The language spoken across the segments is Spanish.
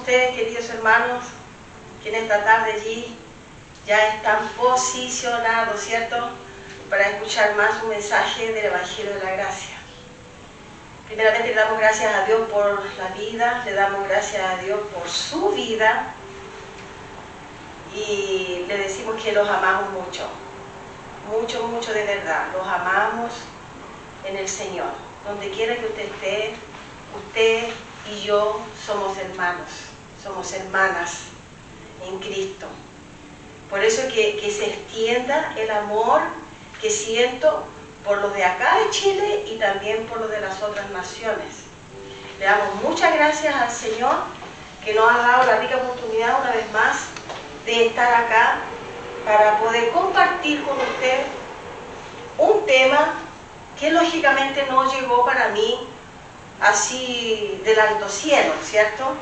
ustedes, queridos hermanos, que en esta tarde allí ya están posicionados, ¿cierto?, para escuchar más un mensaje del Evangelio de la Gracia. Primeramente le damos gracias a Dios por la vida, le damos gracias a Dios por su vida y le decimos que los amamos mucho, mucho, mucho de verdad. Los amamos en el Señor. Donde quiera que usted esté, usted y yo somos hermanos, somos hermanas en Cristo. Por eso que se extienda el amor que siento por los de acá de Chile y también por los de las otras naciones. Le damos muchas gracias al Señor que nos ha dado la rica oportunidad una vez más de estar acá para poder compartir con usted un tema que lógicamente no llegó para mí así del alto cielo, ¿cierto?,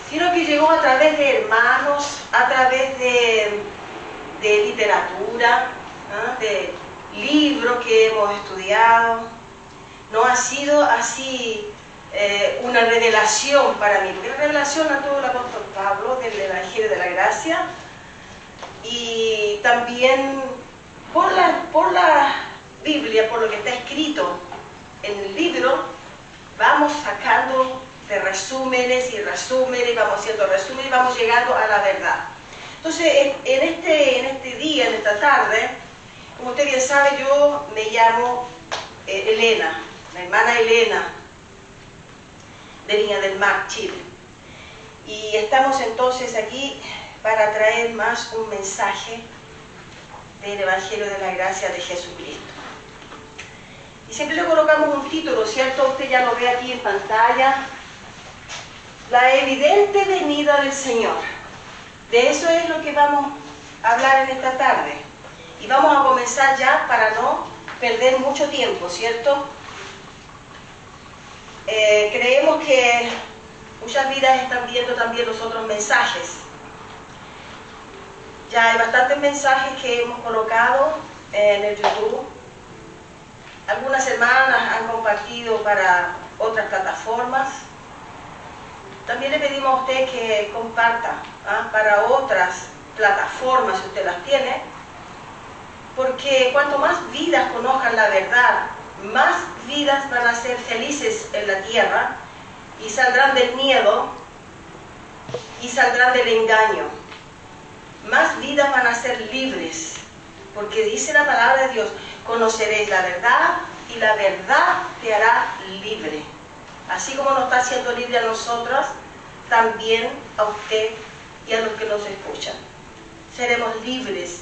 sino que llegó a través de hermanos, a través de literatura, ¿no?, de libros que hemos estudiado. No ha sido así una revelación para mí, porque la revelación la tuvo el apóstol Pablo del Evangelio de la Gracia, y también por la Biblia, por lo que está escrito en el libro, vamos sacando de resúmenes y resúmenes, y vamos haciendo resúmenes y vamos llegando a la verdad. Entonces, en este día, en esta tarde, como usted bien sabe, yo me llamo Elena, la hermana Elena de Viña del Mar, Chile. Y estamos entonces aquí para traer más un mensaje del Evangelio de la Gracia de Jesucristo. Y siempre le colocamos un título, ¿cierto? Usted ya lo ve aquí en pantalla. La evidente venida del Señor. De eso es lo que vamos a hablar en esta tarde. Y vamos a comenzar ya para no perder mucho tiempo, ¿cierto? Creemos que muchas vidas están viendo también los otros mensajes. Ya hay bastantes mensajes que hemos colocado en el YouTube. Algunas hermanas han compartido para otras plataformas. También le pedimos a usted que comparta para otras plataformas si usted las tiene, porque cuanto más vidas conozcan la verdad, más vidas van a ser felices en la tierra y saldrán del miedo y saldrán del engaño. Más vidas van a ser libres, porque dice la palabra de Dios: conoceréis la verdad y la verdad te hará libre. Así como nos está haciendo libre a nosotras, también a usted y a los que nos escuchan. Seremos libres,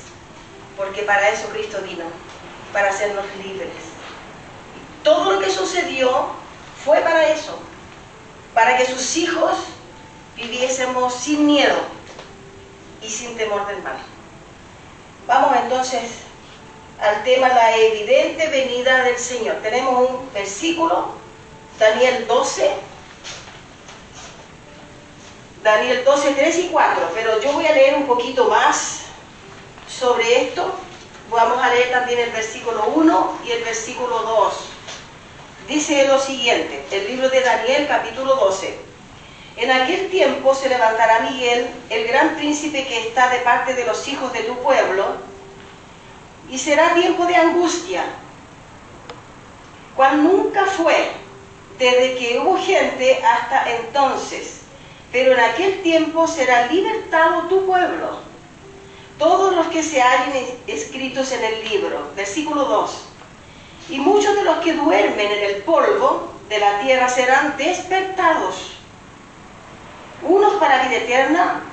porque para eso Cristo vino, para hacernos libres. Y todo lo que sucedió fue para eso, para que sus hijos viviésemos sin miedo y sin temor del mal. Vamos entonces al tema, la evidente venida del Señor. Tenemos un versículo, Daniel 12, 3 y 4, pero yo voy a leer un poquito más sobre esto. Vamos a leer también el versículo 1 y el versículo 2. Dice lo siguiente, el libro de Daniel, capítulo 12. En aquel tiempo se levantará Miguel, el gran príncipe que está de parte de los hijos de tu pueblo, y será tiempo de angustia, cual nunca fue desde que hubo gente hasta entonces, pero en aquel tiempo será libertado tu pueblo, todos los que se hallen escritos en el libro. Versículo 2. Y muchos de los que duermen en el polvo de la tierra serán despertados, unos para vida eterna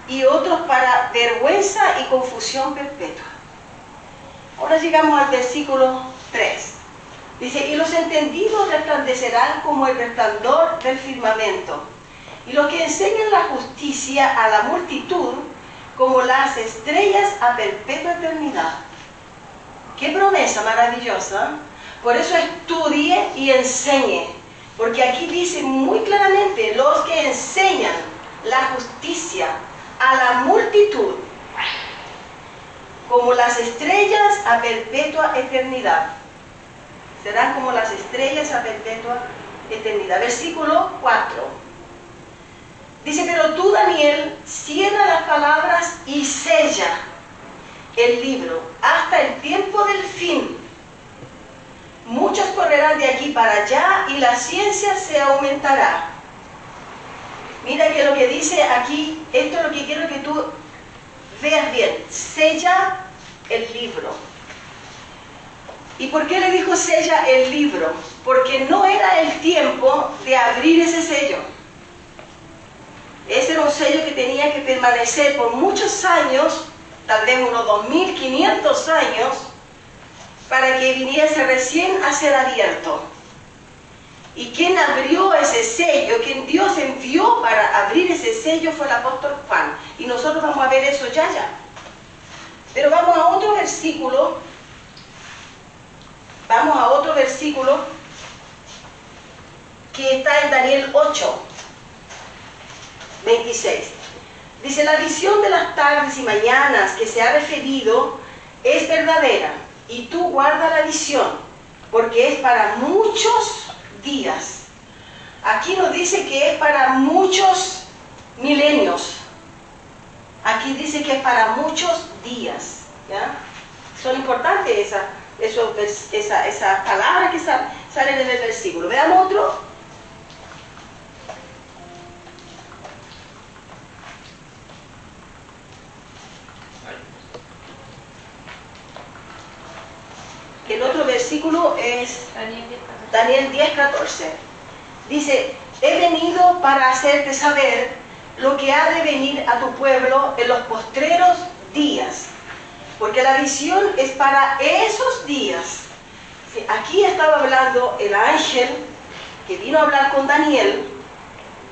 y otros para vergüenza y confusión perpetua. Ahora llegamos al versículo 3. Dice: y los entendidos resplandecerán como el resplandor del firmamento, y los que enseñan la justicia a la multitud como las estrellas a perpetua eternidad. ¡Qué promesa maravillosa! Por eso estudie y enseñe, porque aquí dice muy claramente: los que enseñan la justicia a la multitud como las estrellas a perpetua eternidad. Serán como las estrellas a perpetua eternidad. Versículo 4. Dice, pero tú, Daniel, cierra las palabras y sella el libro hasta el tiempo del fin. Muchos correrán de aquí para allá y la ciencia se aumentará. Mira que lo que dice aquí, esto es lo que quiero que tú veas bien. Sella el libro. ¿Y por qué le dijo sella el libro? Porque no era el tiempo de abrir ese sello. Ese era un sello que tenía que permanecer por muchos años, tal vez unos 2500 años, para que viniese recién a ser abierto. Y quien abrió ese sello, quien Dios envió para abrir ese sello fue el apóstol Juan. Y nosotros vamos a ver eso ya. Pero vamos a otro versículo. Vamos a otro versículo que está en Daniel 8, 26. Dice, la visión de las tardes y mañanas que se ha referido es verdadera, y tú guarda la visión, porque es para muchos días. Aquí nos dice que es para muchos milenios. Aquí dice que es para muchos días. ¿Ya? Son importantes esas palabras que salen en el versículo. Veamos otro. El otro versículo es Daniel 10:14. Dice, he venido para hacerte saber lo que ha de venir a tu pueblo en los postreros días, porque la visión es para esos días. Aquí estaba hablando el ángel que vino a hablar con Daniel,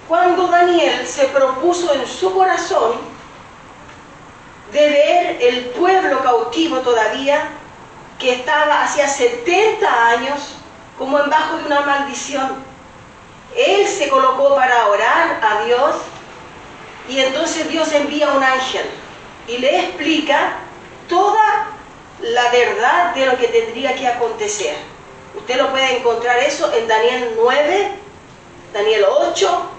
cuando Daniel se propuso en su corazón de ver el pueblo cautivo todavía, que estaba hacía 70 años como en bajo de una maldición. Él se colocó para orar a Dios, y entonces Dios envía un ángel y le explica toda la verdad de lo que tendría que acontecer. Usted lo puede encontrar eso en Daniel 9, Daniel 8,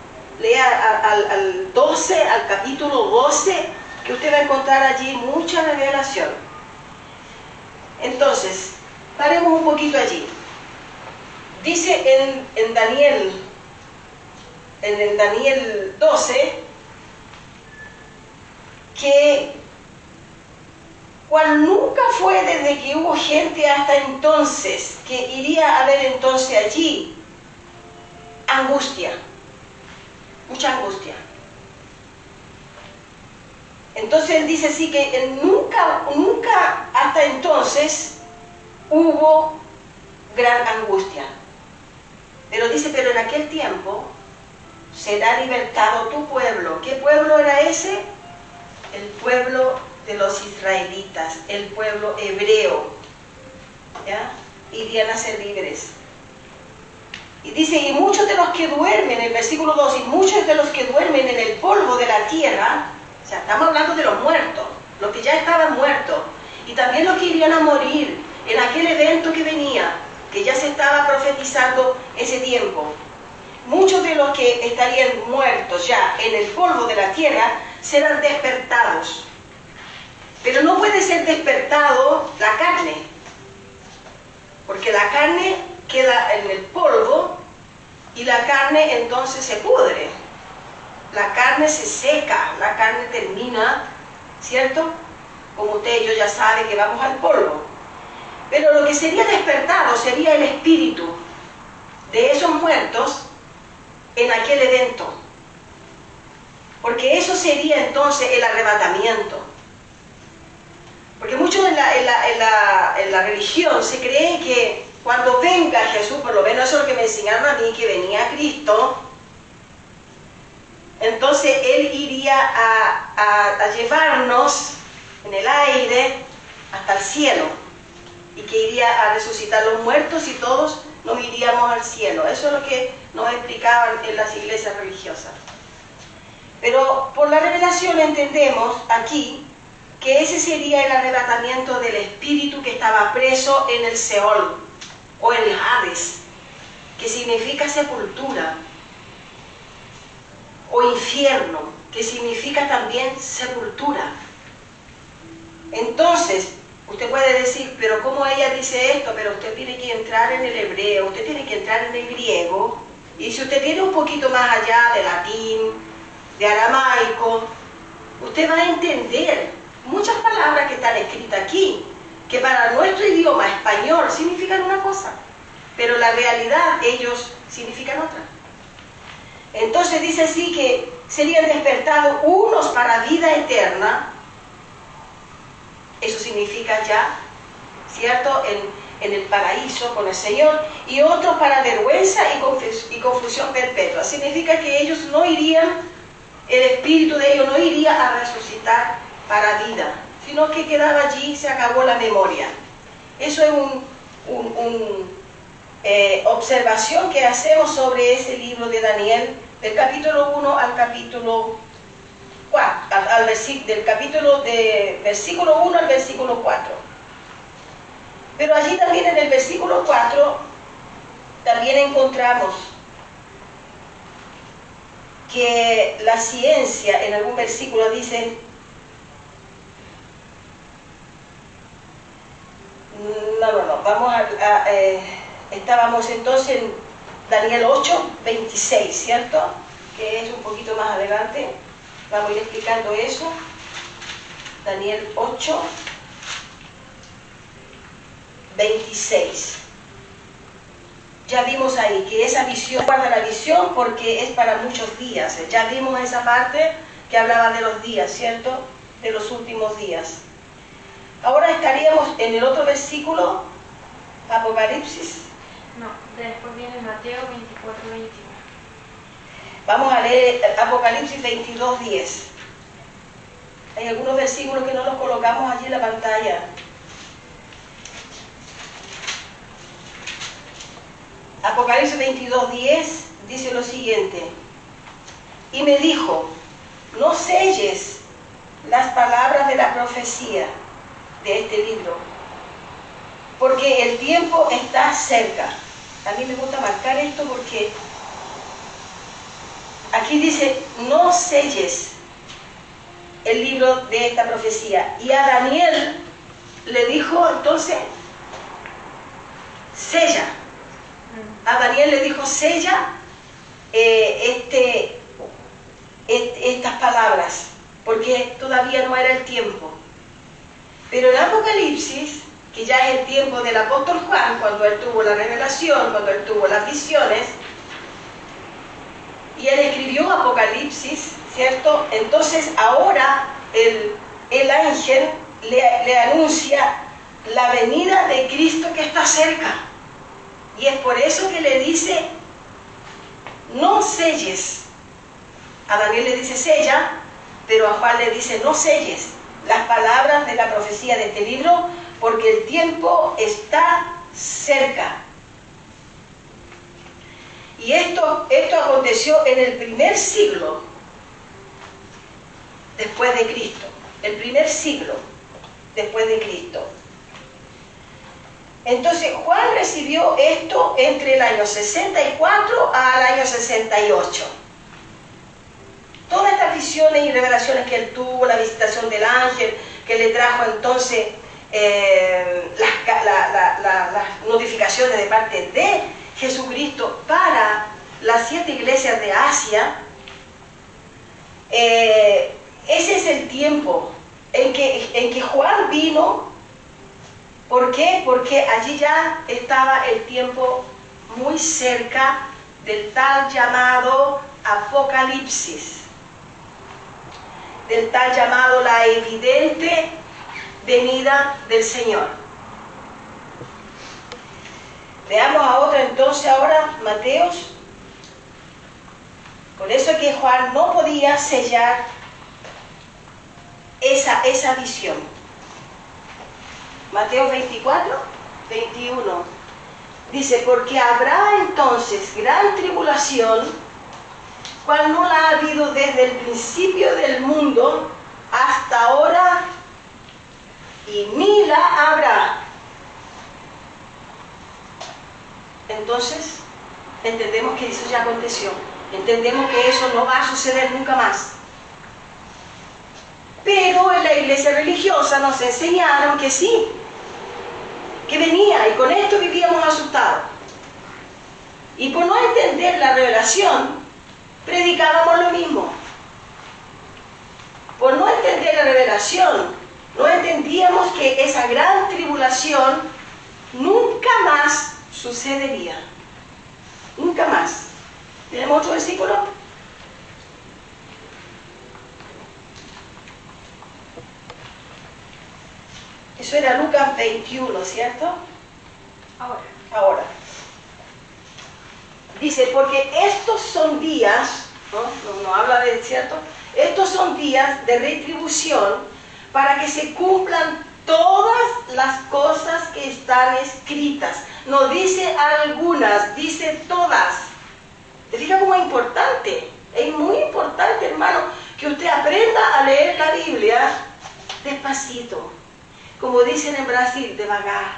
lea al 12, al capítulo 12, que usted va a encontrar allí mucha revelación. Entonces, paremos un poquito allí. Dice en Daniel 12, que cual nunca fue desde que hubo gente hasta entonces, que iría a ver entonces allí angustia, mucha angustia. Entonces él dice así que nunca hasta entonces hubo gran angustia. Pero dice, pero en aquel tiempo será libertado tu pueblo. ¿Qué pueblo era ese? El pueblo de los israelitas, el pueblo hebreo. ¿Ya? Irían a ser libres. Y dice, y muchos de los que duermen, en el versículo 2, y muchos de los que duermen en el polvo de la tierra, o sea, estamos hablando de los muertos, los que ya estaban muertos, y también los que irían a morir en aquel evento que venía, que ya se estaba profetizando ese tiempo. Muchos de los que estarían muertos ya en el polvo de la tierra serán despertados. Pero no puede ser despertado la carne, porque la carne queda en el polvo y la carne entonces se pudre. La carne se seca, la carne termina, ¿cierto? Como usted y yo ya sabe que vamos al polvo. Pero lo que sería despertado sería el espíritu de esos muertos en aquel evento. Porque eso sería entonces el arrebatamiento. Porque mucho en la religión se cree que cuando venga Jesús, por lo menos eso es lo que me enseñaron a mí, que venía Cristo, entonces Él iría a llevarnos en el aire hasta el cielo, y que iría a resucitar los muertos y todos nos iríamos al cielo. Eso es lo que nos explicaban en las iglesias religiosas. Pero por la revelación entendemos aquí que ese sería el arrebatamiento del espíritu que estaba preso en el Seol o en el Hades, que significa sepultura, o infierno, que significa también sepultura. Entonces, usted puede decir, pero ¿cómo ella dice esto? Pero usted tiene que entrar en el hebreo, usted tiene que entrar en el griego, y si usted tiene un poquito más allá de latín, de aramaico, usted va a entender muchas palabras que están escritas aquí, que para nuestro idioma español significan una cosa, pero la realidad ellos significan otra. Entonces dice así que serían despertados unos para vida eterna, eso significa ya, ¿cierto?, en el paraíso con el Señor, y otros para vergüenza y confusión perpetua. Significa que ellos no irían, el espíritu de ellos no iría a resucitar para vida, sino que quedaba allí y se acabó la memoria. Eso es observación que hacemos sobre ese libro de Daniel, del capítulo 1 al capítulo 4, versículo 1 al versículo 4. Pero allí también en el versículo 4 también encontramos que la ciencia, en algún versículo dice, estábamos entonces en Daniel 8, 26, ¿cierto? Que es un poquito más adelante, vamos a ir explicando eso. Daniel 8, 26. Ya vimos ahí que esa visión, guarda la visión porque es para muchos días. Ya vimos esa parte que hablaba de los días, ¿cierto? De los últimos días. Ahora estaríamos en el otro versículo, Apocalipsis. No, después viene Mateo 24, 21. Vamos a leer Apocalipsis 22, 10. Hay algunos versículos que no los colocamos allí en la pantalla. Apocalipsis 22, 10 dice lo siguiente: y me dijo, no selles las palabras de la profecía de este libro, porque el tiempo está cerca. A mí me gusta marcar esto porque aquí dice, no selles el libro de esta profecía. Y a Daniel le dijo entonces, sella. A Daniel le dijo, sella estas palabras, porque todavía no era el tiempo. Pero en Apocalipsis, que ya es el tiempo del apóstol Juan, cuando él tuvo la revelación, cuando él tuvo las visiones, y él escribió Apocalipsis, ¿cierto? Entonces ahora el ángel le anuncia la venida de Cristo que está cerca. Y es por eso que le dice, no selles. A Daniel le dice sella, pero a Juan le dice no selles las palabras de la profecía de este libro, porque el tiempo está cerca. Y esto aconteció en el primer siglo después de Cristo. El primer siglo después de Cristo. Entonces Juan recibió esto entre el año 64 al año 68. Todas estas visiones y revelaciones que él tuvo, la visitación del ángel, que le trajo entonces las notificaciones de parte de Jesucristo para las 7 iglesias de Asia, ese es el tiempo en que Juan vino. ¿Por qué? Porque allí ya estaba el tiempo muy cerca del tal llamado Apocalipsis, del tal llamado la evidente venida del Señor. Veamos a otra entonces ahora, Mateos. Por eso es que Juan no podía sellar esa visión. Mateo 24, 21. Dice, porque habrá entonces gran tribulación, cual no la ha habido desde el principio del mundo hasta ahora, y ni la habrá. Entonces, entendemos que eso ya aconteció. Entendemos que eso no va a suceder nunca más. Pero en la iglesia religiosa nos enseñaron que sí, que venía, y con esto vivíamos asustados. Y por no entender la revelación, predicábamos lo mismo. Por no entender la revelación, no entendíamos que esa gran tribulación nunca más sucedería. Nunca más. ¿Tenemos otro versículo? Eso era Lucas 21, ¿cierto? Ahora. Dice, porque estos son días, no habla de, ¿cierto? Estos son días de retribución para que se cumplan todas las cosas que están escritas. No dice algunas, dice todas. ¿Te fijas cómo es importante? Es muy importante, hermano, que usted aprenda a leer la Biblia despacito. Como dicen en Brasil, devagar.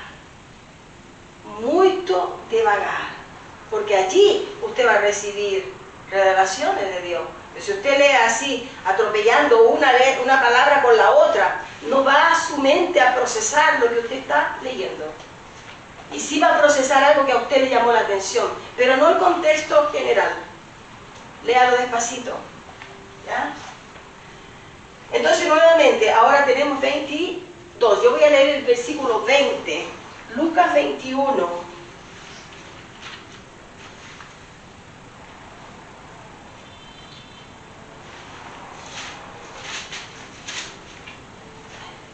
Muito devagar. Porque allí usted va a recibir revelaciones de Dios. Pero si usted lee así, atropellando una palabra con la otra, no va a su mente a procesar lo que usted está leyendo. Y sí va a procesar algo que a usted le llamó la atención, pero no el contexto general. Léalo despacito. ¿Ya? Entonces, nuevamente, ahora tenemos 22. Yo voy a leer el versículo 20. Lucas 21.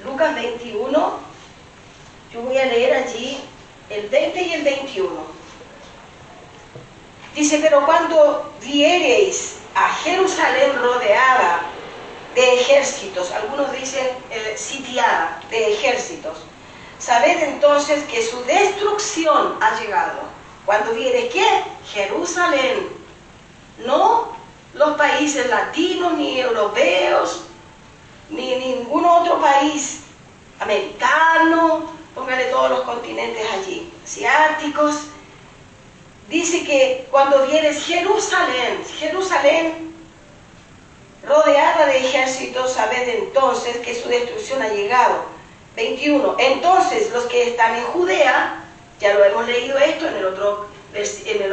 Lucas 21, yo voy a leer allí el 20 y el 21. Dice, pero cuando viereis a Jerusalén rodeada de ejércitos, algunos dicen sitiada de ejércitos, sabed entonces que su destrucción ha llegado. Cuando viereis, ¿qué? Jerusalén, no los países latinos ni europeos, ni ningún otro país americano, póngale todos los continentes allí, asiáticos. Dice que cuando vienes Jerusalén rodeada de ejércitos, sabed entonces que su destrucción ha llegado. 21. Entonces los que están en Judea, ya lo hemos leído esto en el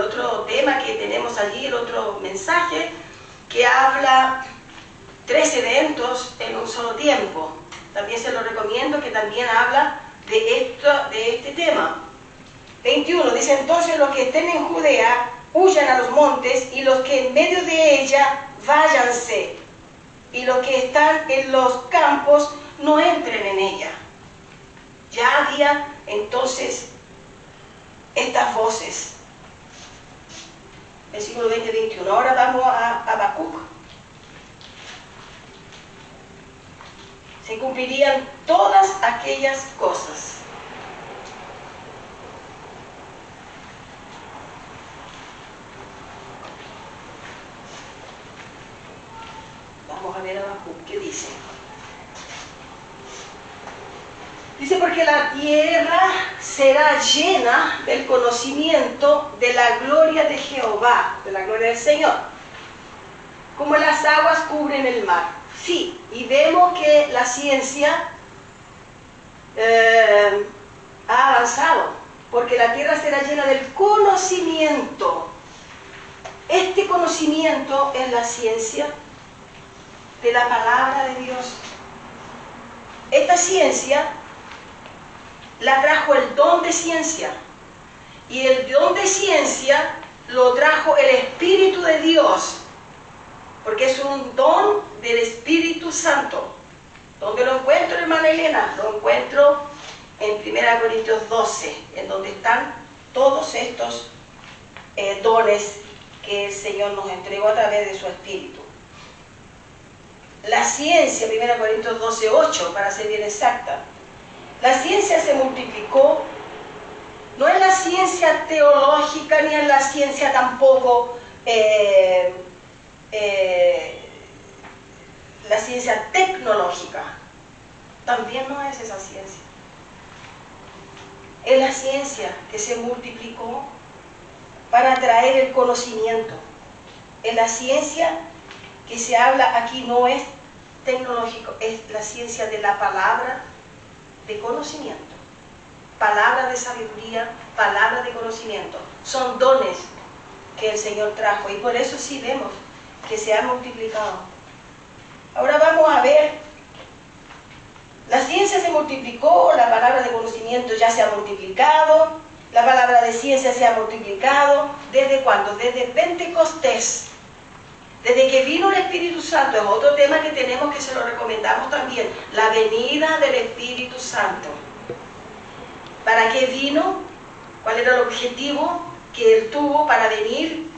otro tema que tenemos allí, el otro mensaje, que habla 3 eventos en un solo tiempo. También se lo recomiendo, que también habla de este tema. 21, dice, entonces los que estén en Judea huyan a los montes, y los que en medio de ella váyanse, y los que están en los campos no entren en ella. Ya había entonces estas voces. Versículo 20-21. Ahora vamos a Habacuc. Se cumplirían todas aquellas cosas. Vamos a ver a Habacuc, ¿qué dice? Dice, porque la tierra será llena del conocimiento de la gloria de Jehová, de la gloria del Señor, como las aguas cubren el mar. Sí, y vemos que la ciencia ha avanzado, porque la tierra será llena del conocimiento. Este conocimiento es la ciencia de la palabra de Dios. Esta ciencia la trajo el don de ciencia, y el don de ciencia lo trajo el Espíritu de Dios, porque es un don del Espíritu Santo. ¿Dónde lo encuentro, hermana Elena? Lo encuentro en 1 Corintios 12, en donde están todos estos dones que el Señor nos entregó a través de su Espíritu. La ciencia, 1 Corintios 12, 8, para ser bien exacta, la ciencia se multiplicó, no es la ciencia teológica, ni es la ciencia tampoco la ciencia tecnológica. También no es esa ciencia. Es la ciencia que se multiplicó para traer el conocimiento. En la ciencia que se habla aquí no es tecnológico, es la ciencia de la palabra de conocimiento. Palabra de sabiduría, palabra de conocimiento. Son dones que el Señor trajo y por eso sí vemos que se ha multiplicado. Ahora vamos a ver, la ciencia se multiplicó, la palabra de conocimiento ya se ha multiplicado, la palabra de ciencia se ha multiplicado. ¿Desde cuándo? Desde Pentecostés. Desde que vino el Espíritu Santo. Es otro tema que tenemos, que se lo recomendamos también. La venida del Espíritu Santo. ¿Para qué vino? ¿Cuál era el objetivo que Él tuvo para venir?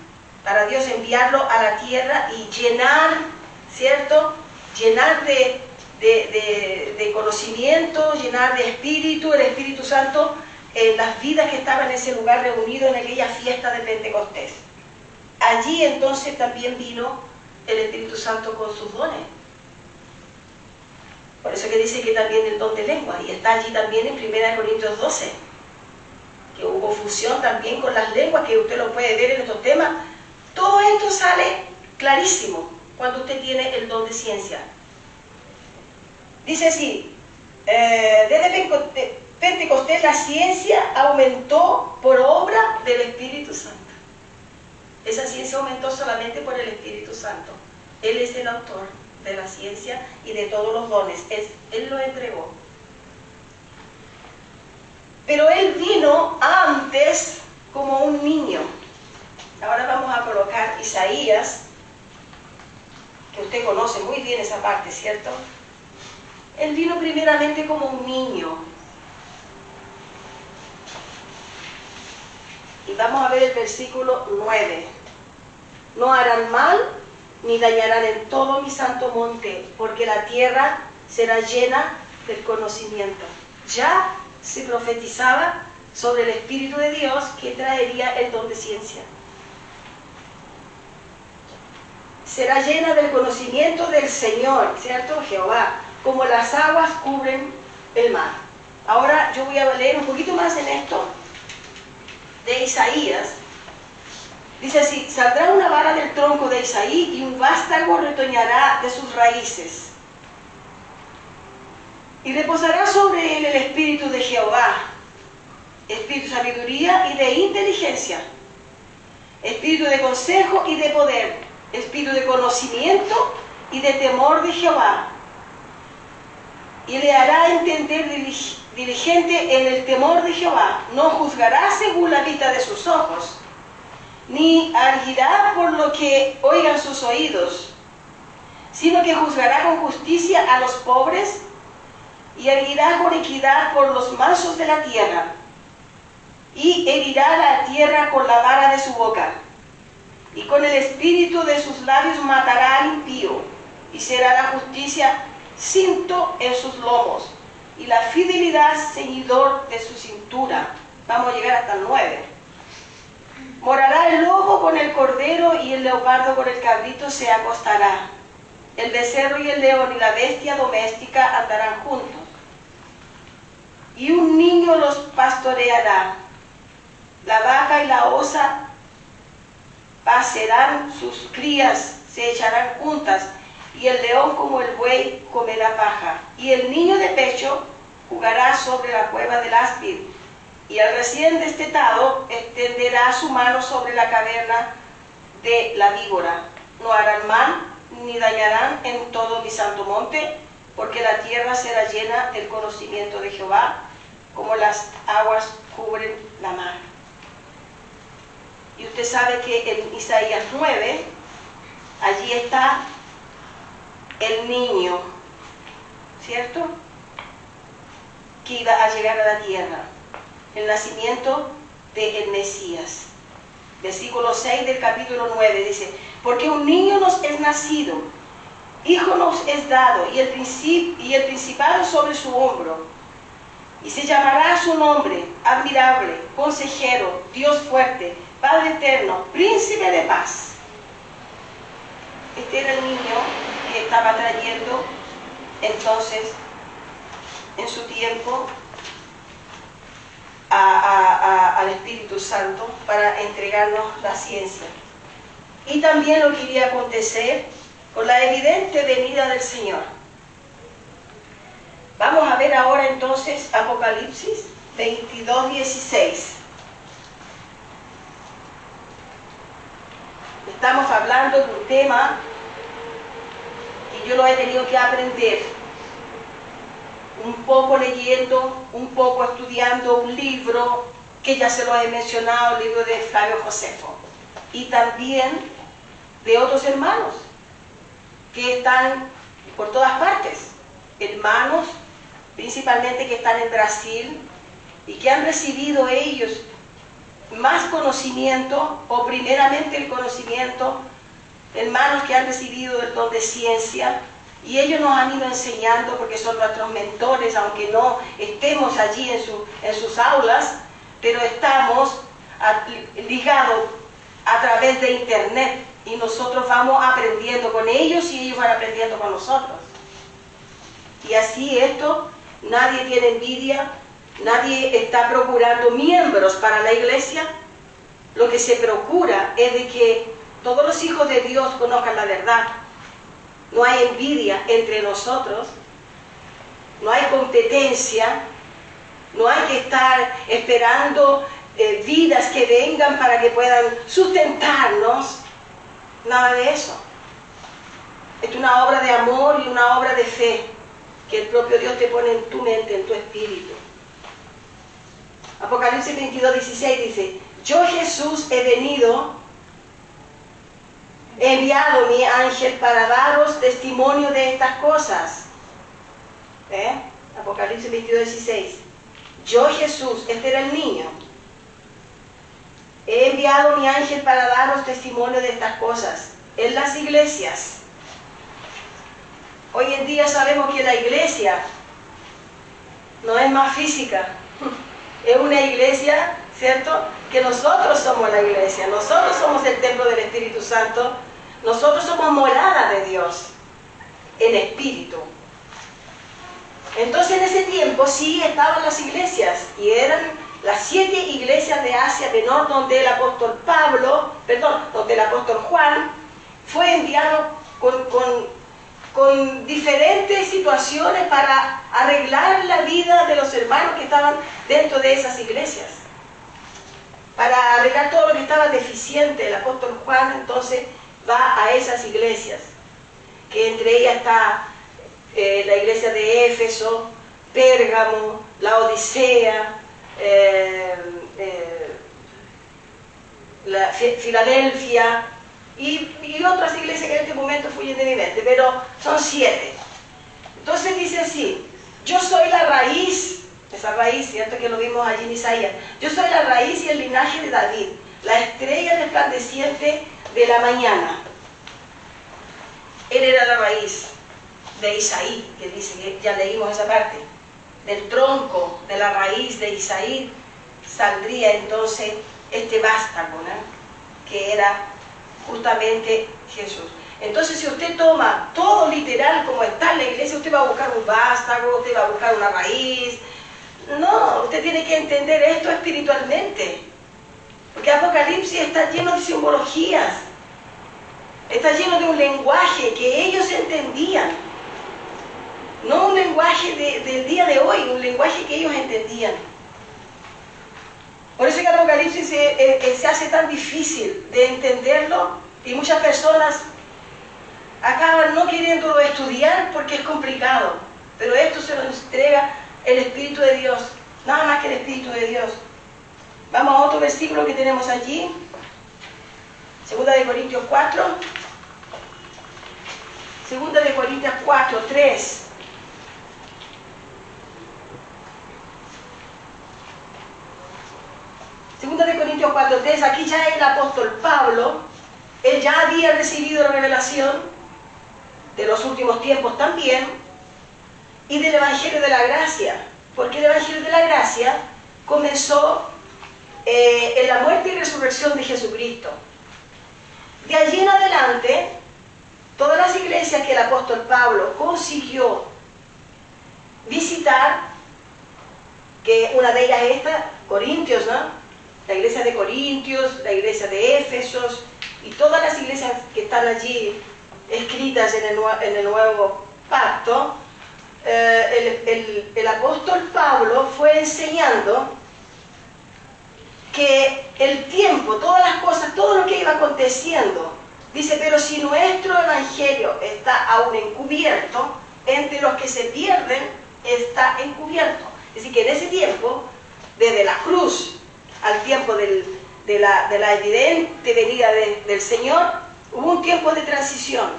Para Dios enviarlo a la tierra y llenar, ¿cierto? Llenar de conocimiento, llenar de espíritu, el Espíritu Santo, en las vidas que estaban en ese lugar reunido en aquella fiesta de Pentecostés. Allí entonces también vino el Espíritu Santo con sus dones. Por eso que dice que también el don de lengua, y está allí también en 1 Corintios 12, que hubo fusión también con las lenguas, que usted lo puede ver en estos temas. Todo esto sale clarísimo cuando usted tiene el don de ciencia. Dice así, desde Pentecostés la ciencia aumentó por obra del Espíritu Santo. Esa ciencia aumentó solamente por el Espíritu Santo. Él es el autor de la ciencia y de todos los dones. Él lo entregó. Pero Él vino antes como un niño. Ahora vamos a colocar Isaías, que usted conoce muy bien esa parte, ¿cierto? Él vino primeramente como un niño. Y vamos a ver el versículo 9. No harán mal ni dañarán en todo mi santo monte, porque la tierra será llena del conocimiento. Ya se profetizaba sobre el Espíritu de Dios que traería el don de ciencia. Será llena del conocimiento del Señor, ¿cierto? Jehová, como las aguas cubren el mar. Ahora yo voy a leer un poquito más en esto de Isaías. Dice así: saldrá una vara del tronco de Isaí y un vástago retoñará de sus raíces. Y reposará sobre él el espíritu de Jehová, espíritu de sabiduría y de inteligencia, espíritu de consejo y de poder, espíritu de conocimiento y de temor de Jehová. Y le hará entender diligente en el temor de Jehová. No juzgará según la vista de sus ojos, ni arguirá por lo que oigan sus oídos, sino que juzgará con justicia a los pobres y arguirá con equidad por los mansos de la tierra, y herirá la tierra con la vara de su boca, y con el espíritu de sus labios matará al impío, y será la justicia cinto en sus lomos, y la fidelidad ceñidor de su cintura. Vamos a llegar hasta el 9. Morará el lobo con el cordero, y el leopardo con el cabrito se acostará. El becerro y el león y la bestia doméstica andarán juntos. Y un niño los pastoreará. La vaca y la osa pacerán sus crías, se echarán juntas, y el león como el buey comerá paja. Y el niño de pecho jugará sobre la cueva del áspid, y el recién destetado extenderá su mano sobre la caverna de la víbora. No harán mal ni dañarán en todo mi santo monte, porque la tierra será llena del conocimiento de Jehová, como las aguas cubren la mar. Y usted sabe que en Isaías 9, allí está el niño, ¿cierto?, que iba a llegar a la tierra, el nacimiento del Mesías. Versículo 6 del capítulo 9 dice: porque un niño nos es nacido, hijo nos es dado, y el principado sobre su hombro, y se llamará su nombre admirable, consejero, Dios fuerte, Padre eterno, príncipe de paz. Este era el niño que estaba trayendo entonces en su tiempo al Espíritu Santo para entregarnos la ciencia. y también lo que iría a acontecer con la evidente venida del Señor. Vamos a ver ahora entonces Apocalipsis 22:16. Estamos hablando de un tema que yo lo he tenido que aprender, un poco leyendo, un poco estudiando un libro que ya se lo he mencionado, el libro de Flavio Josefo, y también de otros hermanos que están por todas partes, hermanos principalmente que están en Brasil y que han recibido ellos más conocimiento, o primeramente el conocimiento, hermanos que han recibido el don de ciencia, y ellos nos han ido enseñando porque son nuestros mentores, aunque no estemos allí en sus aulas, pero estamos ligados a través de internet, y nosotros vamos aprendiendo con ellos y ellos van aprendiendo con nosotros. Y así esto, nadie tiene envidia, nadie está procurando miembros para la iglesia. Lo que se procura es de que todos los hijos de Dios conozcan la verdad. No hay envidia entre nosotros, no hay competencia, no hay que estar esperando vidas que vengan para que puedan sustentarnos, nada de eso. Es una obra de amor y una obra de fe que el propio Dios te pone en tu mente, en tu espíritu. Apocalipsis 22:16 dice: yo Jesús he venido, he enviado mi ángel para daros testimonio de estas cosas. Apocalipsis 22:16. Yo Jesús, este era el niño, he enviado mi ángel para daros testimonio de estas cosas en las iglesias. Hoy en día sabemos que la iglesia no es más física, es una iglesia, ¿cierto? Que nosotros somos la iglesia, nosotros somos el templo del Espíritu Santo, nosotros somos morada de Dios en espíritu. Entonces en ese tiempo sí estaban las iglesias, y eran las 7 iglesias de Asia Menor, donde el apóstol donde el apóstol Juan fue enviado con diferentes situaciones para arreglar la vida de los hermanos que estaban dentro de esas iglesias, para arreglar todo lo que estaba deficiente. El apóstol Juan entonces va a esas iglesias, que entre ellas está la iglesia de Éfeso, Pérgamo, la Odisea, Filadelfia y otras iglesias que en este momento fluyen de mi mente, pero son 7. Entonces dice así: yo soy la raíz, esa raíz, cierto que lo vimos allí en Isaías, yo soy la raíz y el linaje de David, la estrella resplandeciente de la mañana. Él era la raíz de Isaí, que dice, que ya leímos esa parte, del tronco, de la raíz de Isaí saldría entonces este vástago, ¿no?, que era justamente Jesús. Entonces, si usted toma todo literal como está en la iglesia, usted va a buscar un vástago, usted va a buscar una raíz. No, usted tiene que entender esto espiritualmente, porque Apocalipsis está lleno de simbologías, está lleno de un lenguaje que ellos entendían, no un lenguaje del día de hoy, un lenguaje que ellos entendían. Por eso que Apocalipsis se hace tan difícil de entenderlo, y muchas personas acaban no queriéndolo estudiar porque es complicado, pero esto se nos entrega el Espíritu de Dios, nada más que el Espíritu de Dios. Vamos a otro versículo que tenemos allí, 2 de Corintios 4, 2 de Corintios 4, 3. Segunda de Corintios 4:3, aquí ya el apóstol Pablo, él ya había recibido la revelación de los últimos tiempos también, y del Evangelio de la Gracia, porque el Evangelio de la Gracia comenzó en la muerte y resurrección de Jesucristo. De allí en adelante, todas las iglesias que el apóstol Pablo consiguió visitar, que una de ellas es esta, Corintios, ¿no? La iglesia de Corintios, la iglesia de Éfesos, y todas las iglesias que están allí escritas en el Nuevo Pacto, el apóstol Pablo fue enseñando que el tiempo, todas las cosas, todo lo que iba aconteciendo, dice, pero si nuestro evangelio está aún encubierto, entre los que se pierden está encubierto. Es decir, que en ese tiempo, desde la cruz al tiempo de la evidente venida del Señor, hubo un tiempo de transición.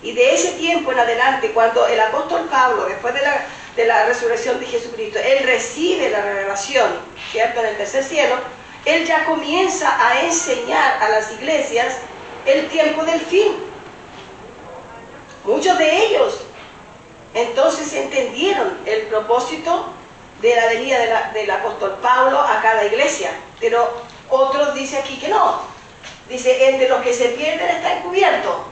Y de ese tiempo en adelante, cuando el apóstol Pablo, después de la resurrección de Jesucristo, él recibe la revelación, ¿cierto?, en el tercer cielo, él ya comienza a enseñar a las iglesias el tiempo del fin. Muchos de ellos entonces entendieron el propósito de la venida del apóstol Pablo a cada iglesia, pero otros dicen aquí que no. Dice, entre los que se pierden está encubierto,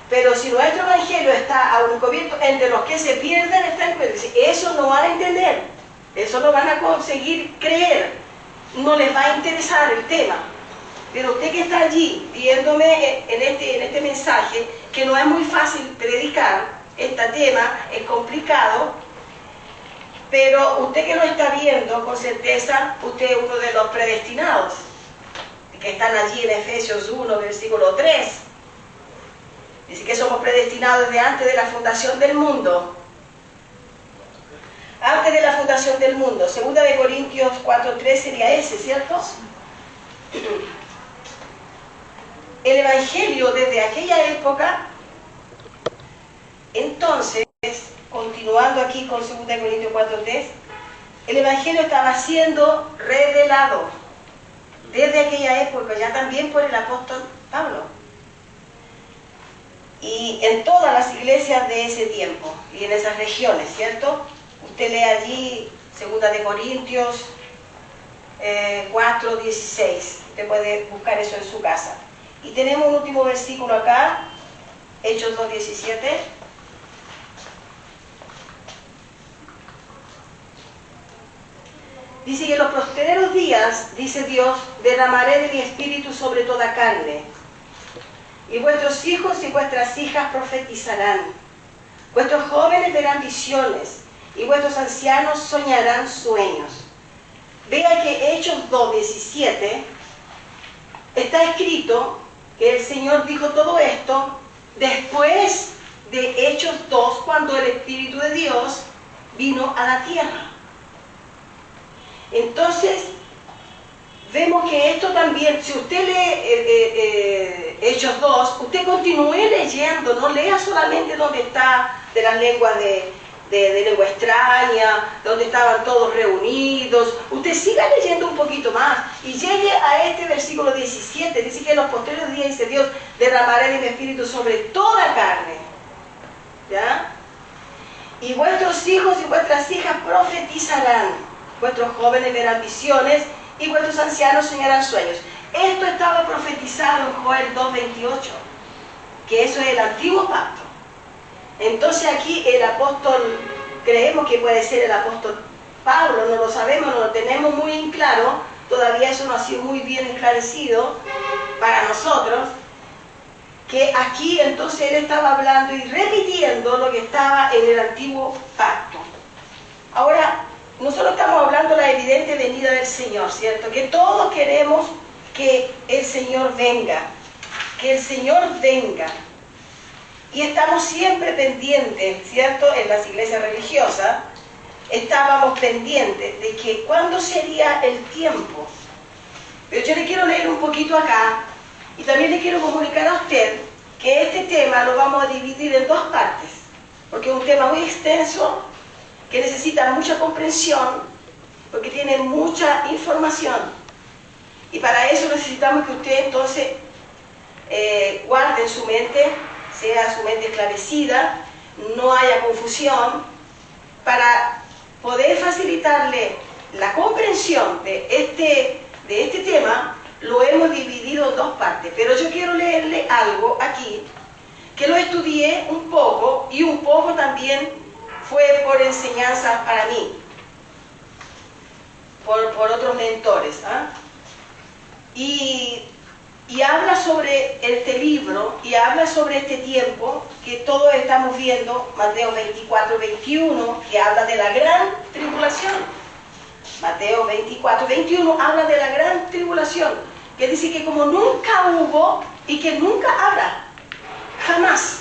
pero si nuestro evangelio está aún encubierto, entre los que se pierden está encubierto. Dice, eso no van a entender, eso no van a conseguir creer, no les va a interesar el tema. Pero usted que está allí viéndome en este mensaje, que no es muy fácil predicar, este tema es complicado, pero usted que lo está viendo, con certeza, usted es uno de los predestinados, que están allí en Efesios 1, versículo 3. Dice que somos predestinados desde antes de la fundación del mundo. Antes de la fundación del mundo. Segunda de Corintios 4:3 sería ese, ¿cierto? El Evangelio desde aquella época, entonces, continuando aquí con 2 Corintios 4:3, el Evangelio estaba siendo revelado desde aquella época, ya también por el apóstol Pablo. Y en todas las iglesias de ese tiempo y en esas regiones, ¿cierto? Usted lee allí 2 Corintios 4:16. Usted puede buscar eso en su casa. Y tenemos un último versículo acá, Hechos 2:17. Dice que en los postreros días, dice Dios, derramaré de mi espíritu sobre toda carne. Y vuestros hijos y vuestras hijas profetizarán. Vuestros jóvenes verán visiones y vuestros ancianos soñarán sueños. Vea que Hechos 2:17 está escrito que el Señor dijo todo esto después de Hechos 2, cuando el Espíritu de Dios vino a la tierra. Entonces, vemos que esto también, si usted lee Hechos 2, usted continúe leyendo, no lea solamente donde está de las lenguas de lengua extraña, donde estaban todos reunidos. Usted siga leyendo un poquito más y llegue a este versículo 17, dice que en los posteriores días, dice Dios, derramaré de mi espíritu sobre toda carne. ¿Ya? Y vuestros hijos y vuestras hijas profetizarán, vuestros jóvenes verán visiones y vuestros ancianos soñarán sueños. Esto estaba profetizado en Joel 2:28, que eso es el antiguo pacto. Entonces aquí el apóstol, creemos que puede ser el apóstol Pablo, no lo sabemos, no lo tenemos muy en claro, todavía eso no ha sido muy bien esclarecido para nosotros, que aquí entonces él estaba hablando y repitiendo lo que estaba en el antiguo pacto. Ahora, nosotros estamos hablando de la evidente venida del Señor, ¿cierto? Que todos queremos que el Señor venga, que el Señor venga. Y estamos siempre pendientes, ¿cierto? En las iglesias religiosas, estábamos pendientes de que cuándo sería el tiempo. Pero yo le quiero leer un poquito acá, y también le quiero comunicar a usted que este tema lo vamos a dividir en dos partes, porque es un tema muy extenso, que necesita mucha comprensión, porque tiene mucha información. Y para eso necesitamos que usted entonces guarde en su mente, sea su mente esclarecida, no haya confusión, para poder facilitarle la comprensión de este tema. Lo hemos dividido en dos partes, pero yo quiero leerle algo aquí, que lo estudié un poco, y un poco también fue por enseñanza para mí, por otros mentores, ¿ah? Y y habla sobre este libro y habla sobre este tiempo que todos estamos viendo, Mateo 24, 21, que habla de la gran tribulación. Mateo 24, 21 habla de la gran tribulación, que dice que como nunca hubo y que nunca habrá, jamás.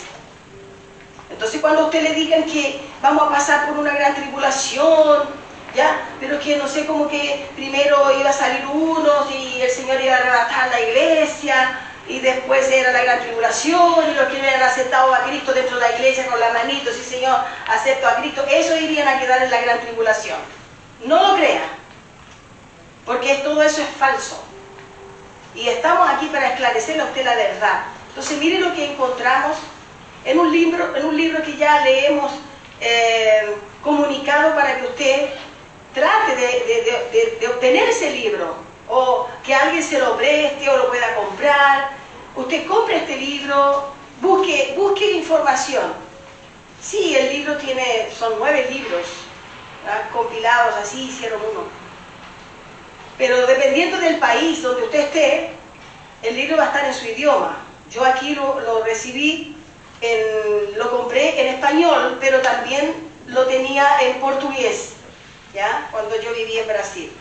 Entonces cuando a usted le digan que vamos a pasar por una gran tribulación, ¿ya? Pero que no sé, como que primero iba a salir unos y el Señor iba a arrebatar la iglesia y después era la gran tribulación y los que habían aceptado a Cristo dentro de la iglesia con la manito, sí Señor, acepto a Cristo, esos irían a quedar en la gran tribulación. No lo crea, porque todo eso es falso. Y estamos aquí para esclarecerle a usted la verdad. Entonces mire lo que encontramos en un libro que ya le hemos comunicado para que usted trate de obtener ese libro, o que alguien se lo preste o lo pueda comprar. Usted compre este libro, busque información. Sí, el libro son 9 libros, ¿verdad? Compilados así, hicieron uno. Pero dependiendo del país donde usted esté, el libro va a estar en su idioma. Yo aquí lo recibí, lo compré en español, pero también lo tenía en portugués, ¿ya? Cuando yo vivía en Brasil.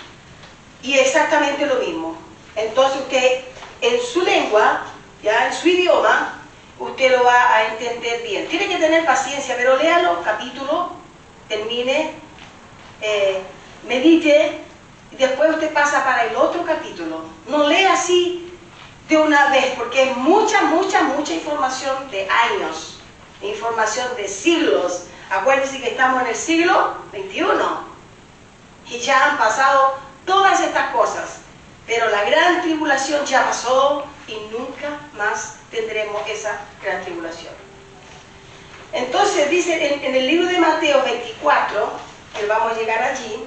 Y exactamente lo mismo. Entonces usted, en su lengua, ¿ya? En su idioma, usted lo va a entender bien. Tiene que tener paciencia, pero léalo, capítulo, termine, medite, y después usted pasa para el otro capítulo. No lea así de una vez, porque es mucha información de años, información de siglos. Acuérdense que estamos en el siglo XXI y ya han pasado todas estas cosas, pero la gran tribulación ya pasó y nunca más tendremos esa gran tribulación. Entonces dice en el libro de Mateo 24, que vamos a llegar allí,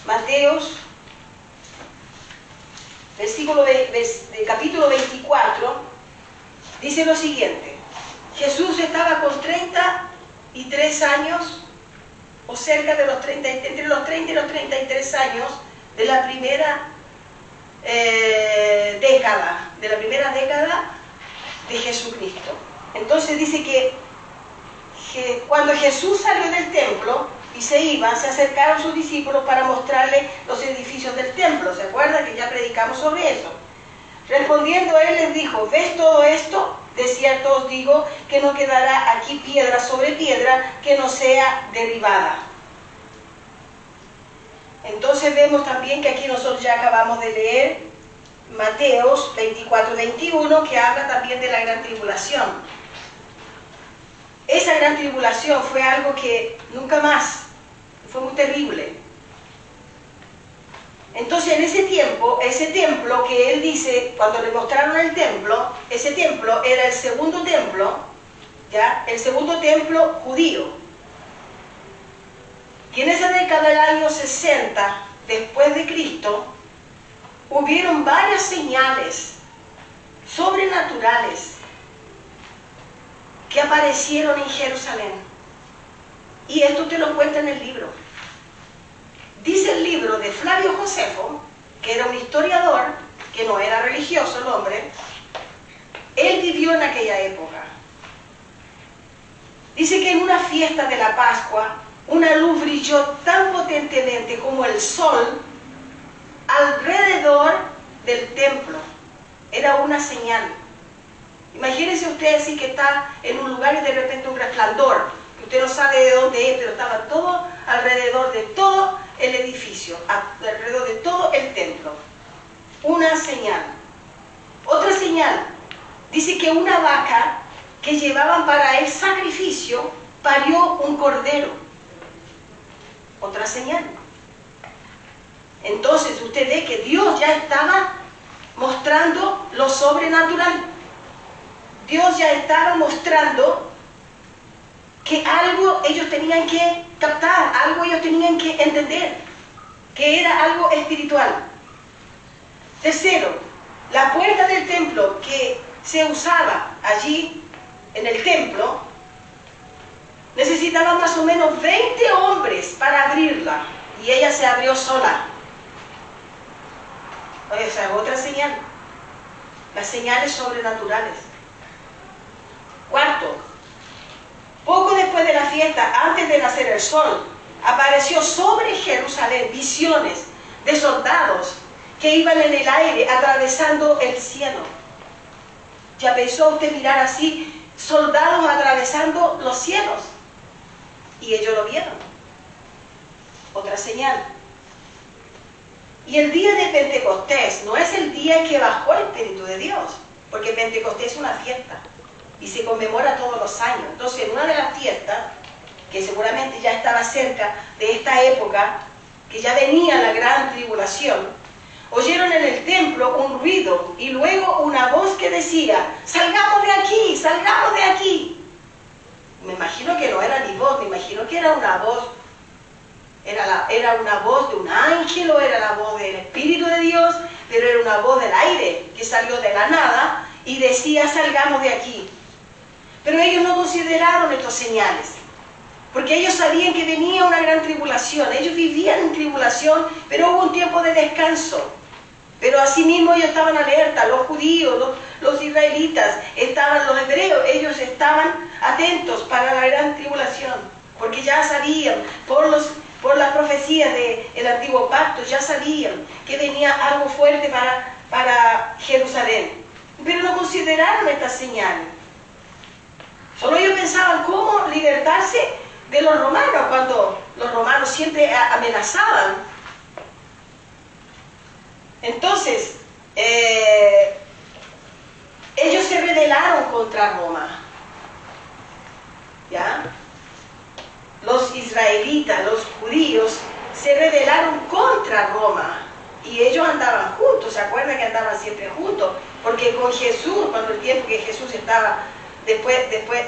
Mateos, capítulo 24, dice lo siguiente: Jesús estaba con 33 años, o cerca de los 30, entre los 30 y los 33 años de la primera década de Jesucristo. Entonces dice que cuando Jesús salió del templo y se acercaron sus discípulos para mostrarle los edificios del templo. ¿Se acuerdan que ya predicamos sobre eso? Respondiendo él les dijo: ¿ves todo esto? De cierto os digo que no quedará aquí piedra sobre piedra que no sea derribada. Entonces vemos también que aquí nosotros ya acabamos de leer Mateos 24, 21, que habla también de la gran tribulación. Esa gran tribulación fue algo que nunca más, fue muy terrible. Entonces en ese templo que él dice, cuando le mostraron el templo, ese templo era el segundo templo, ¿ya? El segundo templo judío. Y en esa década del año 60 después de Cristo, hubieron varias señales sobrenaturales que aparecieron en Jerusalén. Y esto te lo cuenta en el libro. Dice el libro de Flavio Josefo, que era un historiador, que no era religioso el hombre. Él vivió en aquella época. Dice que en una fiesta de la Pascua, una luz brilló tan potentemente como el sol alrededor del templo. Era una señal. Imagínense usted así que está en un lugar y de repente un resplandor, que usted no sabe de dónde es, pero estaba todo alrededor de todo el edificio, alrededor de todo el templo. Una señal. Otra señal, dice que una vaca que llevaban para el sacrificio parió un cordero. Otra señal. Entonces usted ve que Dios ya estaba mostrando lo sobrenatural. Dios ya estaba mostrando que algo ellos tenían que captar, algo ellos tenían que entender, que era algo espiritual. Tercero, la puerta del templo que se usaba allí en el templo, necesitaba más o menos 20 hombres para abrirla, y ella se abrió sola. Esa es otra señal. las señales sobrenaturales. Cuarto, poco después de la fiesta, antes de nacer el sol, apareció sobre Jerusalén visiones de soldados que iban en el aire atravesando el cielo. ¿Ya pensó usted mirar así, soldados atravesando los cielos? Y ellos lo vieron. Otra señal. Y el día de Pentecostés no es el día que bajó el Espíritu de Dios, porque Pentecostés es una fiesta y se conmemora todos los años. Entonces, en una de las fiestas, que seguramente ya estaba cerca de esta época, que ya venía la gran tribulación, oyeron en el templo un ruido y luego una voz que decía: salgamos de aquí, salgamos de aquí. Me imagino que no era ni voz, me imagino que era una voz, era una voz de un ángel o era la voz del Espíritu de Dios, pero era una voz del aire que salió de la nada y decía: salgamos de aquí. Pero ellos no consideraron estas señales, porque ellos sabían que venía una gran tribulación. Ellos vivían en tribulación, pero hubo un tiempo de descanso. Pero asimismo ellos estaban alerta, los judíos, los israelitas, los hebreos, ellos estaban atentos para la gran tribulación, porque ya sabían, por las profecías del antiguo pacto, ya sabían que venía algo fuerte para Jerusalén. Pero no consideraron estas señales. Solo ellos pensaban cómo libertarse de los romanos, cuando los romanos siempre amenazaban. Entonces, ellos se rebelaron contra Roma. ¿Ya? Los israelitas, los judíos, se rebelaron contra Roma. Y ellos andaban juntos, ¿se acuerdan que andaban siempre juntos? Porque con Jesús, cuando el tiempo que Jesús estaba,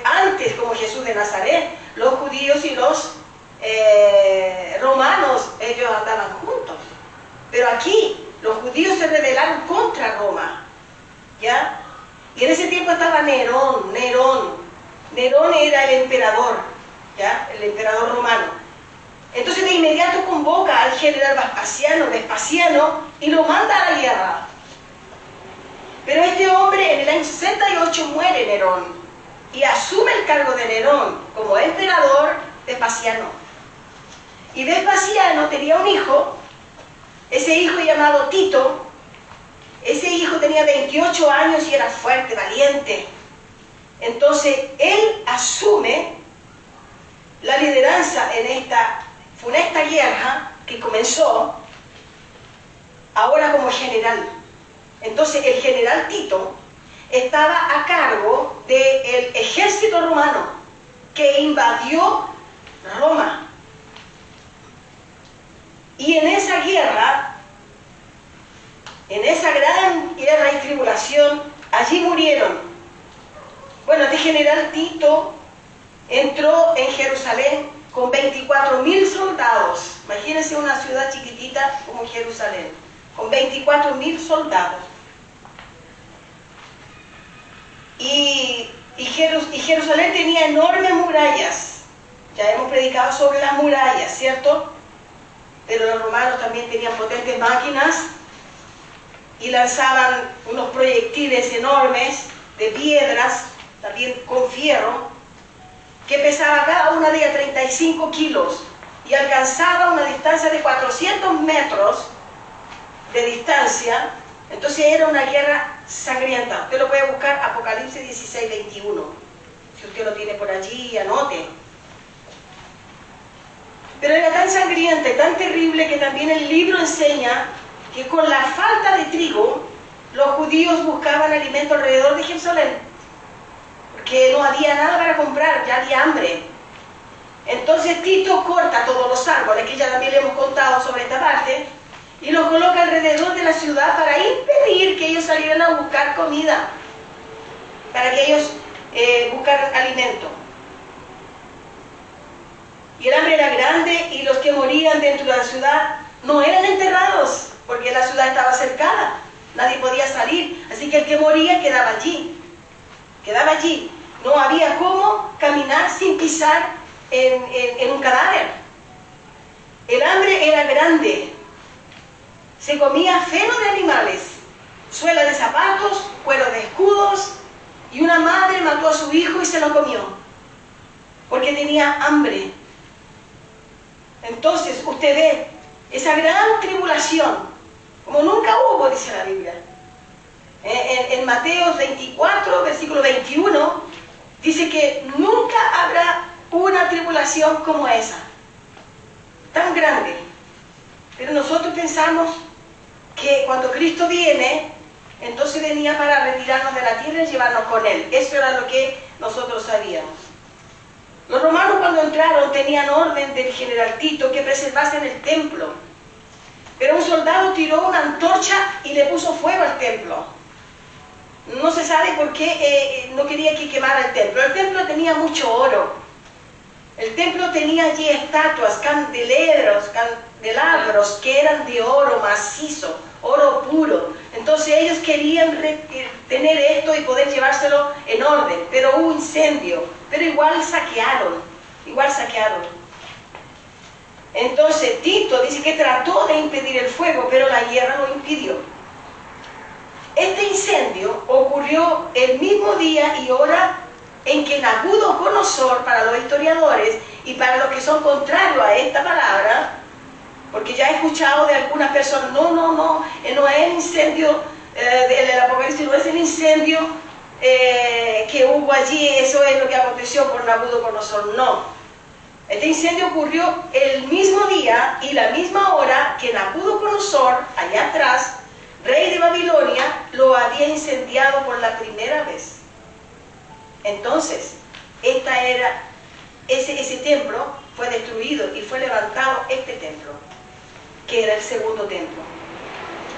antes como Jesús de Nazaret, los judíos y los romanos, ellos andaban juntos. Pero aquí, los judíos se rebelaron contra Roma, ¿ya? Y en ese tiempo estaba Nerón. Nerón era el emperador, ¿ya? El emperador romano. Entonces de inmediato convoca al general Vespasiano, y lo manda a la guerra. Pero este hombre en el año 68 muere Nerón, y asume el cargo de Nerón como emperador Vespasiano. Y Vespasiano tenía un hijo. Ese hijo llamado Tito, ese hijo tenía 28 años y era fuerte, valiente. Entonces, él asume la lideranza en esta funesta guerra que comenzó, ahora como general. Entonces, el general Tito estaba a cargo del ejército romano que invadió Roma. Y en esa guerra, en esa gran guerra y tribulación, allí murieron. Bueno, este general Tito entró en Jerusalén con 24.000 soldados. Imagínense una ciudad chiquitita como Jerusalén, con 24.000 soldados. Y Jerusalén tenía enormes murallas. Ya hemos predicado sobre las murallas, ¿cierto? Pero los romanos también tenían potentes máquinas y lanzaban unos proyectiles enormes de piedras, también con fierro, que pesaba cada una de ellas 35 kilos y alcanzaba una distancia de 400 metros de distancia. Entonces era una guerra sangrienta. Usted lo puede buscar, Apocalipsis 16, 21. Si usted lo tiene por allí, anote. Pero era tan sangrienta y tan terrible que también el libro enseña que con la falta de trigo, los judíos buscaban alimento alrededor de Jerusalén, porque no había nada para comprar, ya había hambre. Entonces Tito corta todos los árboles, que ya también le hemos contado sobre esta parte, y los coloca alrededor de la ciudad para impedir que ellos salieran a buscar comida, para que ellos buscaran alimento. Y el hambre era grande y los que morían dentro de la ciudad no eran enterrados, porque la ciudad estaba cercada, nadie podía salir, así que el que moría quedaba allí. No había cómo caminar sin pisar en un cadáver. El hambre era grande, se comía feno de animales suela de zapatos, cuero de escudos, y una madre mató a su hijo y se lo comió, porque tenía hambre. Entonces usted ve esa gran tribulación, como nunca hubo, dice la Biblia. En Mateo 24, versículo 21, dice que nunca habrá una tribulación como esa, tan grande. Pero nosotros pensamos que cuando Cristo viene, entonces venía para retirarnos de la tierra y llevarnos con Él. Eso era lo que nosotros sabíamos. Los romanos cuando entraron tenían orden del general Tito que preservasen el templo. Pero un soldado tiró una antorcha y le puso fuego al templo. No se sabe por qué no quería que quemara el templo. El templo tenía mucho oro. El templo tenía allí estatuas, candelabros que eran de oro macizo, oro puro. Entonces ellos querían tener esto y poder llevárselo en orden, pero hubo incendio, pero igual saquearon. Entonces Tito dice que trató de impedir el fuego, pero la guerra lo impidió. Este incendio ocurrió el mismo día y hora en que Nabucodonosor, para los historiadores y para los que son contrarios a esta palabra, porque ya he escuchado de algunas personas, no es el incendio del Apocalipsis, no es el incendio que hubo allí, eso es lo que aconteció con Nabucodonosor, no. Este incendio ocurrió el mismo día y la misma hora que Nabucodonosor, allá atrás, rey de Babilonia, lo había incendiado por la primera vez. Entonces, ese templo fue destruido y fue levantado este templo, que era el segundo templo.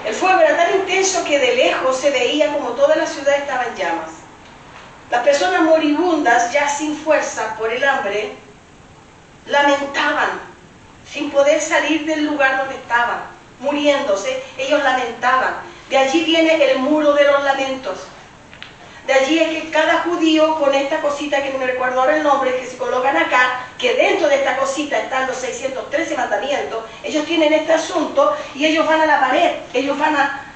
El fuego era tan intenso que de lejos se veía como toda la ciudad estaba en llamas. Las personas moribundas, ya sin fuerza por el hambre, lamentaban, sin poder salir del lugar donde estaban, muriéndose, ellos lamentaban. De allí viene el muro de los lamentos. De allí es que cada judío con esta cosita, que no me recuerdo ahora el nombre, que se colocan acá, que dentro de esta cosita están los 613 mandamientos, ellos tienen este asunto y ellos van a la pared, ellos van a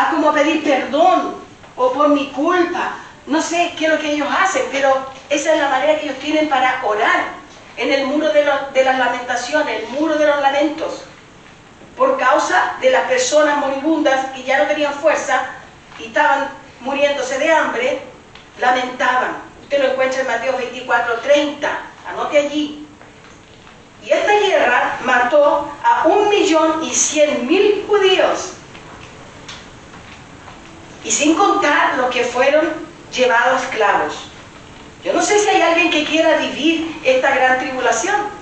como pedir perdón, o por mi culpa, no sé qué es lo que ellos hacen, pero esa es la manera que ellos tienen para orar, en el muro de las lamentaciones, el muro de los lamentos, por causa de las personas moribundas que ya no tenían fuerza y estaban muriéndose de hambre, lamentaban. Usted lo encuentra en Mateo 24:30, anote allí. Y esta guerra mató a 1.100.000 judíos, y sin contar los que fueron llevados esclavos. Yo no sé si hay alguien que quiera vivir esta gran tribulación.